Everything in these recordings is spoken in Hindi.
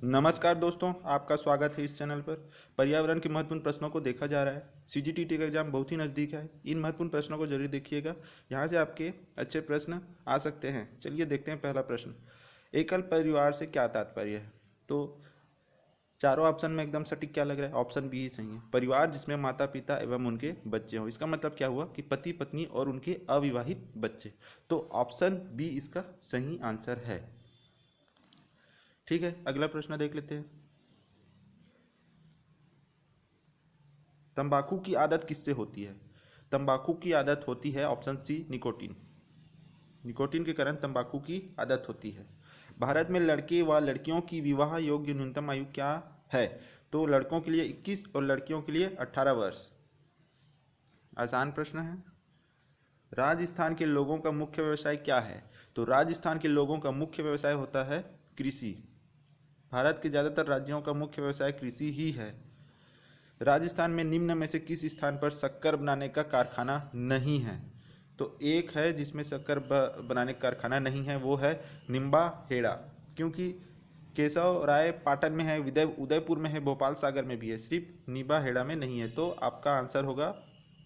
नमस्कार दोस्तों, आपका स्वागत है इस चैनल पर। पर्यावरण के महत्वपूर्ण प्रश्नों को देखा जा रहा है। सीजीटीटी का एग्जाम बहुत ही नज़दीक है। इन महत्वपूर्ण प्रश्नों को जरूर देखिएगा। यहाँ से आपके अच्छे प्रश्न आ सकते हैं। चलिए देखते हैं पहला प्रश्न। एकल परिवार से क्या तात्पर्य है? तो चारों ऑप्शन में एकदम सटीक क्या लग रहा है? ऑप्शन बी ही सही है। परिवार जिसमें माता पिता एवं उनके बच्चे हों। इसका मतलब क्या हुआ कि पति पत्नी और उनके अविवाहित बच्चे। तो ऑप्शन बी इसका सही आंसर है। ठीक है, अगला प्रश्न देख लेते हैं। तंबाकू की आदत किससे होती है? तंबाकू की आदत होती है ऑप्शन सी निकोटीन। निकोटीन के कारण तंबाकू की आदत होती है। भारत में लड़के व लड़कियों की विवाह योग्य न्यूनतम आयु क्या है? तो लड़कों के लिए 21 और लड़कियों के लिए 18 वर्ष। आसान प्रश्न है। राजस्थान के लोगों का मुख्य व्यवसाय क्या है? तो राजस्थान के लोगों का मुख्य व्यवसाय होता है कृषि। भारत के ज़्यादातर राज्यों का मुख्य व्यवसाय कृषि ही है। राजस्थान में निम्न में से किस स्थान पर शक्कर बनाने का कारखाना नहीं है? तो एक है जिसमें शक्कर बनाने का कारखाना नहीं है, वो है निम्बा हेड़ा। क्योंकि केशव राय पाटन में है, उदयपुर में है, भोपाल सागर में भी है, सिर्फ निम्बा हेड़ा में नहीं है। तो आपका आंसर होगा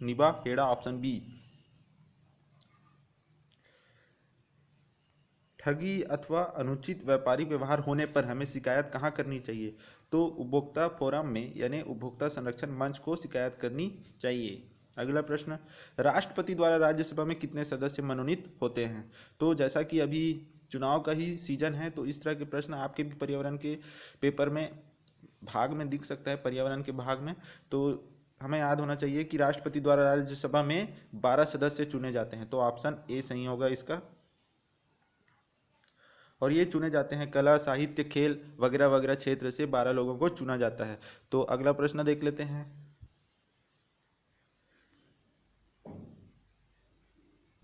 निम्बा हेड़ा, ऑप्शन बी। ठगी अथवा अनुचित व्यापारिक व्यवहार होने पर हमें शिकायत कहाँ करनी चाहिए? तो उपभोक्ता फोरम में यानी उपभोक्ता संरक्षण मंच को शिकायत करनी चाहिए। अगला प्रश्न। राष्ट्रपति द्वारा राज्यसभा में कितने सदस्य मनोनीत होते हैं? तो जैसा कि अभी चुनाव का ही सीजन है, तो इस तरह के प्रश्न आपके भी पर्यावरण के पेपर में भाग में दिख सकता है, पर्यावरण के भाग में। तो हमें याद होना चाहिए कि राष्ट्रपति द्वारा राज्यसभा में 12 सदस्य चुने जाते हैं। तो ऑप्शन ए सही होगा इसका। और ये चुने जाते हैं कला, साहित्य, खेल वगैरह वगैरह क्षेत्र से 12 लोगों को चुना जाता है। तो अगला प्रश्न देख लेते हैं।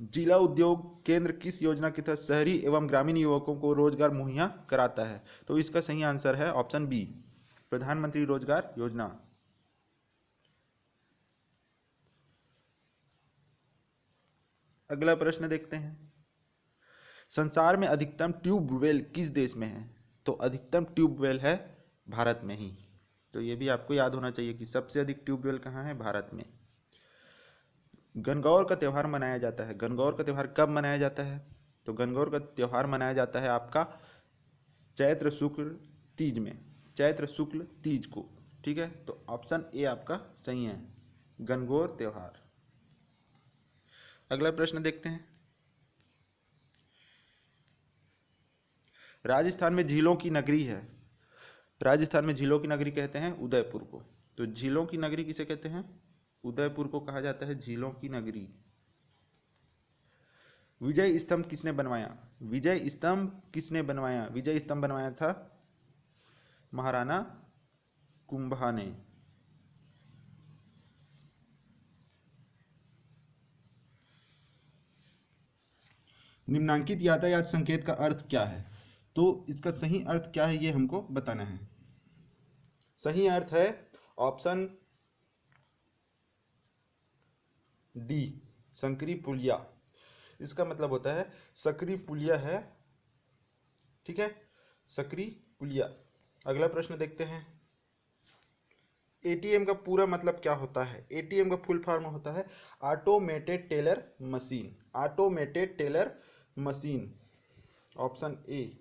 जिला उद्योग केंद्र किस योजना के तहत शहरी एवं ग्रामीण युवकों को रोजगार मुहैया कराता है? तो इसका सही आंसर है ऑप्शन बी, प्रधानमंत्री रोजगार योजना। अगला प्रश्न देखते हैं। संसार में अधिकतम ट्यूबवेल किस देश में है? तो अधिकतम ट्यूबवेल है भारत में ही। तो ये भी आपको याद होना चाहिए कि सबसे अधिक ट्यूबवेल कहाँ है? भारत में। गणगौर का त्यौहार मनाया जाता है। गणगौर का त्यौहार कब मनाया जाता है? तो गणगौर का त्यौहार मनाया जाता है आपका चैत्र शुक्ल तीज में, चैत्र शुक्ल तीज को। ठीक है, तो ऑप्शन ए आपका सही है, गणगौर त्यौहार। अगला प्रश्न देखते हैं। राजस्थान में झीलों की नगरी है। राजस्थान में झीलों की नगरी कहते हैं उदयपुर को। तो झीलों की नगरी किसे कहते हैं? उदयपुर को कहा जाता है झीलों की नगरी। विजय स्तंभ किसने बनवाया? विजय स्तंभ किसने बनवाया? विजय स्तंभ बनवाया था महाराणा कुंभा ने। निम्नांकित यातायात संकेत का अर्थ क्या है? तो इसका सही अर्थ क्या है ये हमको बताना है। सही अर्थ है ऑप्शन डी, संकरी पुलिया। इसका मतलब होता है सकरी पुलिया है। ठीक है, सकरी पुलिया। अगला प्रश्न देखते हैं। एटीएम का पूरा मतलब क्या होता है? एटीएम का फुल फॉर्म होता है automated teller machine. Automated teller machine, option A.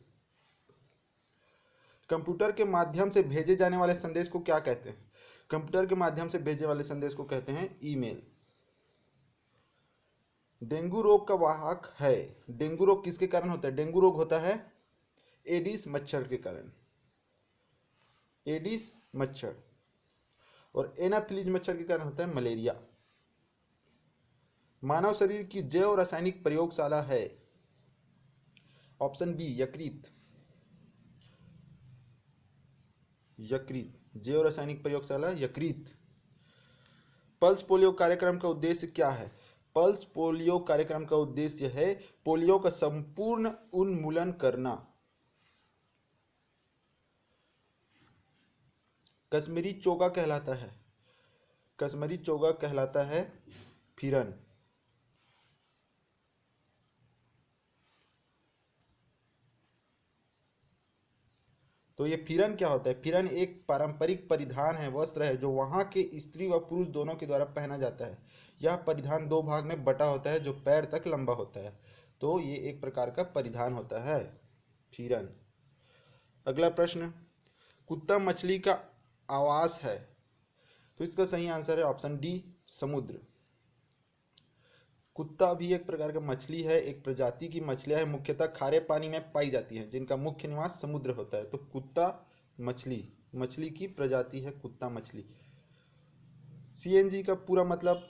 Computer के माध्यम से भेजे जाने वाले संदेश को क्या कहते हैं? कंप्यूटर के माध्यम से भेजे वाले संदेश को कहते हैं ईमेल। डेंगू रोग का वाहक है। डेंगू रोग किसके कारण होता है? डेंगू रोग होता है एडिस मच्छर के कारण, एडिस मच्छर। और एनाफिलीज मच्छर के कारण होता है मलेरिया। मानव शरीर की जैव रासायनिक प्रयोगशाला है, ऑप्शन बी यकृत। यकृत, जैव रासायनिक प्रयोगशाला यकृत। पल्स पोलियो कार्यक्रम का उद्देश्य क्या है? पल्स पोलियो कार्यक्रम का उद्देश्य है पोलियो का संपूर्ण उन्मूलन करना। कश्मीरी चोगा कहलाता है, कश्मीरी चोगा कहलाता है फिरन। तो ये फिरन क्या होता है? फिरन एक पारंपरिक परिधान है, वस्त्र है, जो वहाँ के स्त्री व पुरुष दोनों के द्वारा पहना जाता है। यह परिधान दो भाग में बटा होता है, जो पैर तक लंबा होता है। तो ये एक प्रकार का परिधान होता है फिरन। अगला प्रश्न, कुत्ता मछली का आवास है, तो इसका सही आंसर है ऑप्शन डी, समुद्र। कुत्ता भी एक प्रकार का मछली है, एक प्रजाति की मछलियां है, मुख्यतः खारे पानी में पाई जाती हैं, जिनका मुख्य निवास समुद्र होता है। तो कुत्ता मछली, मछली की प्रजाति है कुत्ता मछली। सीएनजी का पूरा मतलब,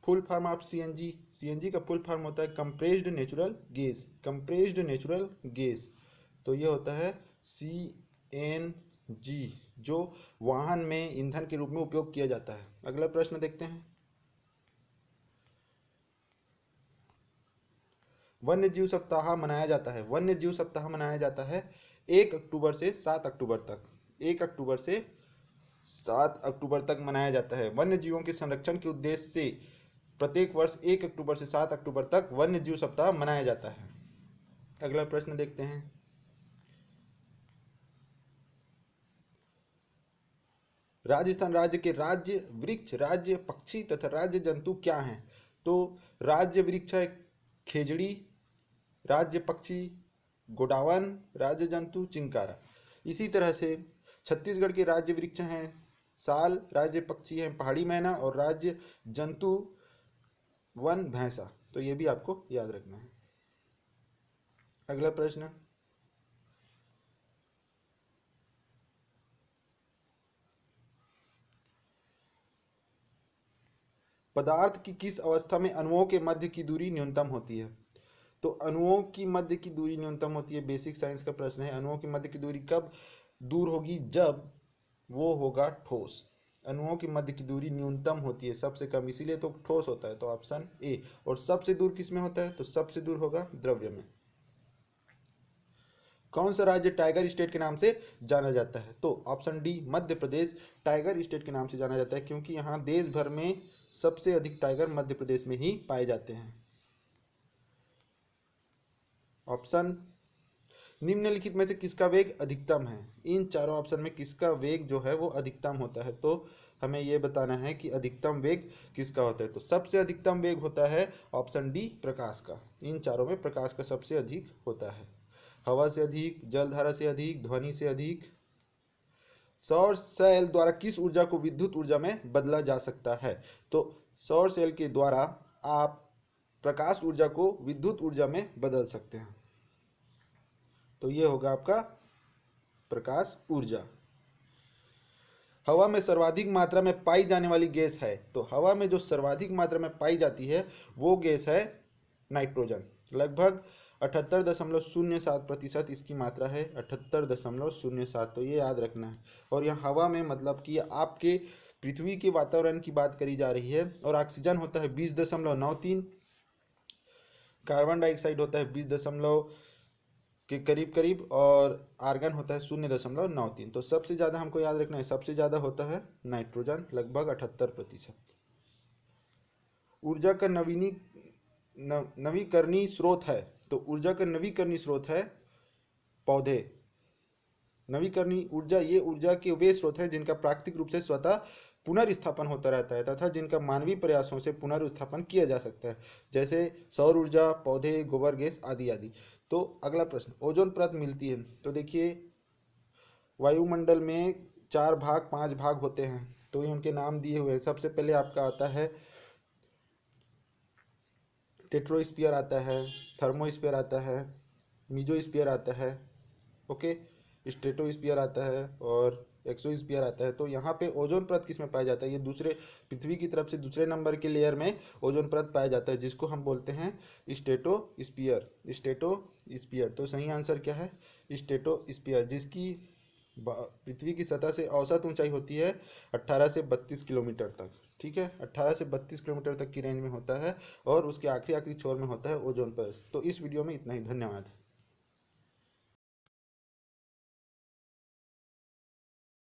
full form of CNG, CNG का फुल फॉर्म होता है compressed natural gas, compressed natural gas. तो ये होता है सीएनजी, जो वाहन में ईंधन के रूप में उपयोग किया जाता है। अगला प्रश्न देखते हैं, वन्य जीव सप्ताह मनाया जाता है। वन्य जीव सप्ताह मनाया जाता है 1 अक्टूबर से 7 अक्टूबर तक, 1 अक्टूबर से 7 अक्टूबर तक मनाया जाता है। वन्य जीवों के संरक्षण के उद्देश्य से प्रत्येक वर्ष 1 अक्टूबर से 7 अक्टूबर तक वन्य जीव सप्ताह मनाया जाता है। अगला प्रश्न देखते हैं, राजस्थान राज्य के राज्य वृक्ष, राज्य पक्षी तथा राज्य जंतु क्या हैं? तो राज्य वृक्ष है खेजड़ी, राज्य पक्षी गोडावन, राज्य जंतु चिंकारा। इसी तरह से छत्तीसगढ़ के राज्य वृक्ष हैं साल, राज्य पक्षी हैं पहाड़ी मैना और राज्य जंतु वन भैंसा। तो ये भी आपको याद रखना है। अगला प्रश्न, पदार्थ की किस अवस्था में अणुओं के मध्य की दूरी न्यूनतम होती है? तो अणुओं की मध्य की दूरी न्यूनतम होती है, बेसिक साइंस का प्रश्न है। अणुओं की मध्य की दूरी कब दूर होगी? जब वो होगा ठोस। अणुओं की मध्य की दूरी न्यूनतम होती है, सबसे कम, इसीलिए तो ठोस होता है। तो ऑप्शन ए। और सबसे दूर किस में होता है? तो सबसे दूर होगा द्रव्य में। कौन सा राज्य टाइगर स्टेट के नाम से जाना जाता है? तो option D, Madhya Pradesh tiger state के नाम से जाना जाता है, क्योंकि यहाँ देश भर में सबसे अधिक टाइगर मध्य प्रदेश में ही पाए जाते हैं। ऑप्शन, निम्नलिखित में से किसका वेग अधिकतम है? इन चारों ऑप्शन में किसका वेग जो है वो अधिकतम होता है? तो हमें यह बताना है कि अधिकतम वेग किसका होता है। तो सबसे अधिकतम वेग होता है ऑप्शन डी, प्रकाश का। इन चारों में प्रकाश का सबसे अधिक होता है। हवा से अधिक, जलधारा से अधिक, ध्वनि से अधिक। सौर सेल द्वारा किस ऊर्जा को विद्युत ऊर्जा में बदला जा सकता है? तो सौर सेल के द्वारा आप प्रकाश ऊर्जा को विद्युत ऊर्जा में बदल सकते हैं। तो ये होगा आपका प्रकाश ऊर्जा। हवा में सर्वाधिक मात्रा में पाई जाने वाली गैस है? तो हवा में जो सर्वाधिक मात्रा में पाई जाती है वो गैस है नाइट्रोजन। लगभग 78.07% इसकी मात्रा है, 78.07। तो ये याद रखना है। और यहाँ हवा में मतलब कि आपके पृथ्वी के वातावरण की बात करी जा रही है। और ऑक्सीजन होता है 20.93, कार्बन डाइऑक्साइड होता है 20 के करीब करीब, और आर्गन होता है 0.93। तो सबसे ज़्यादा हमको याद रखना है, सबसे ज़्यादा होता है नाइट्रोजन, लगभग 78%। ऊर्जा का नवीकरणीय स्रोत है? तो ऊर्जा का नवीकरणीय स्रोत है पौधे। नवीकरणीय ऊर्जा, ये ऊर्जा के वे स्रोत हैं जिनका प्राकृतिक रूप से स्वतः पुनर्स्थापन होता रहता है तथा जिनका मानवीय प्रयासों से पुनर्स्थापन किया जा सकता है, जैसे सौर ऊर्जा, पौधे, गोबर गैस आदि आदि। तो अगला प्रश्न, ओजोन परत मिलती है? तो देखिए, वायुमंडल में 4 भाग 5 भाग होते हैं, तो ये उनके नाम दिए हुए हैं। सबसे पहले आपका आता है टेट्रोस्फीयर आता है, थर्मोस्फीयर आता है, मीजोस्फीयर आता है, ओके, स्ट्रेटोस्फीयर आता है और एक्सोस्फीयर आता है। तो यहाँ पे ओजोन परत किस में पाया जाता है? ये दूसरे पृथ्वी की तरफ से दूसरे नंबर के लेयर में ओजोन परत पाया जाता है, जिसको हम बोलते हैं स्ट्रेटोस्फीयर। स्ट्रेटोस्फीयर। तो सही आंसर क्या है? स्ट्रेटोस्फीयर, जिसकी पृथ्वी की सतह से औसत ऊंचाई होती है 18 से 32 किलोमीटर तक। ठीक है, 18 से 32 किलोमीटर तक की रेंज में होता है और उसके आखिरी छोर में होता है ओजोन परत। तो इस वीडियो में इतना ही, धन्यवाद।